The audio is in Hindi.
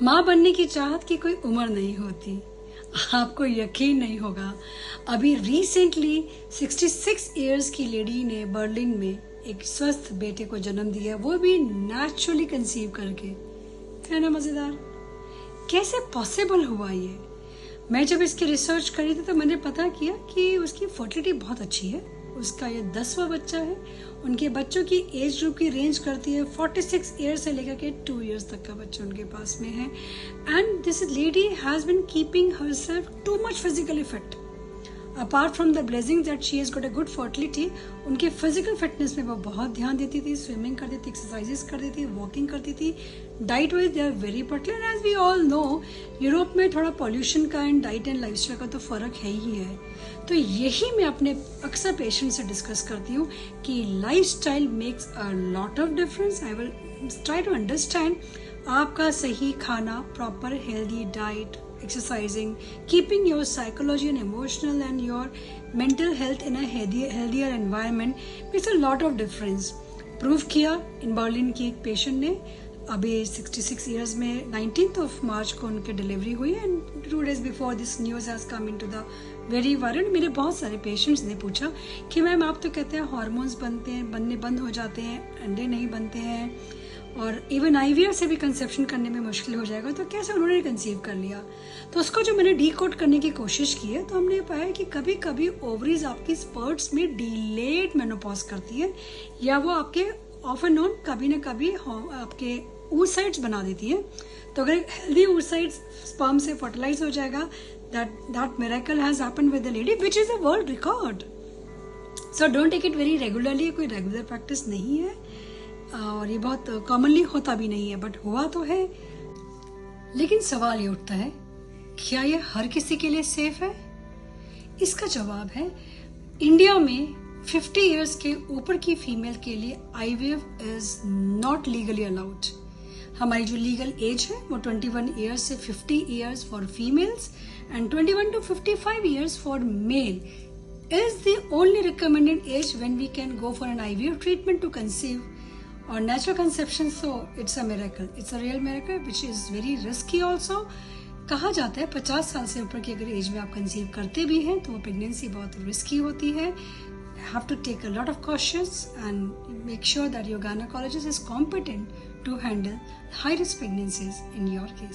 माँ बनने की चाहत की कोई उम्र नहीं होती। आपको यकीन नहीं होगा, अभी रिसेंटली 66 इयर्स की लेडी ने बर्लिन में एक स्वस्थ बेटे को जन्म दिया, वो भी नेचुरली कंसीव करके। है ना मजेदार? कैसे पॉसिबल हुआ ये? मैं जब इसकी रिसर्च करी थी तो मैंने पता किया कि उसकी फर्टिलिटी बहुत अच्छी है। उसका ये 10वां बच्चा है। उनके बच्चों की एज ग्रुप की रेंज करती है 46 ईयर्स से लेकर के 2 इयर्स तक का बच्चा उनके पास में है। And this lady has been keeping herself too much physically fit. Apart from the blessing that she has got a good fertility, उनके फिजिकल फिटनेस में वो बहुत ध्यान देती थी, स्विमिंग करती थी, एक्सरसाइजेस करती थी, वॉकिंग करती थी। Diet wise they are very particular. As we all know, Europe में थोड़ा पॉल्यूशन का एंड डाइट एंड लाइफस्टाइल का तो फर्क है ही है। तो यही मैं अपने अक्सर पेशेंट से डिस्कस करती हूँ कि lifestyle makes a lot of difference. I will try to understand आपका सही खाना, proper healthy diet, exercising, keeping your psychology and emotional and your mental health in a healthier environment makes a lot of difference. Prove किया इन बर्लिन की एक पेशेंट ने। अभी 66 इयर्स में 19th of March को उनकी डिलीवरी हुई and 2 days before this news has come into the very viral. मेरे बहुत सारे पेशेंट्स ने पूछा कि मैम आप तो कहते हैं हार्मोन्स बनने बंद हो जाते हैं, अंडे नहीं बनते हैं और इवन आईवीएफ से भी कंसेप्शन करने में मुश्किल हो जाएगा, तो कैसे उन्होंने कंसीव कर लिया? तो उसको जो मैंने डीकोड करने की कोशिश की है, तो हमने पाया कि कभी कभी ओवरीज आपकी स्पर्ट्स में डिलेड मेनोपॉज करती है, या वो आपके ऑफ एंड ऑन कभी ना कभी आपके oocytes बना देती है। तो अगर हेल्दी oocytes स्पर्म से फर्टिलाइज हो जाएगा, that miracle has happened with the lady which is a world record. So don't take it very regularly। कोई रेगुलर प्रैक्टिस नहीं है और ये बहुत कॉमनली होता भी नहीं है, बट हुआ तो है। लेकिन सवाल ये उठता है, क्या ये हर किसी के लिए सेफ है? इसका जवाब है, इंडिया में 50 इयर्स के ऊपर की फीमेल के लिए IVF is not legally allowed. हमारी जो लीगल एज है वो 21 इयर्स से 50 years for females and 21 to 55 years for male is the only recommended age when we can go for an IVF treatment to conceive or natural conception. So it's a miracle, it's a real miracle which is very risky also। कहा जाता है 50 साल से ऊपर की अगर एज में आप कंसीव करते भी हैं तो वो प्रेगनेंसी बहुत रिस्की होती है। have to take a lot of cautious and make sure that your gynecologist is competent to handle high risk pregnancies in your case।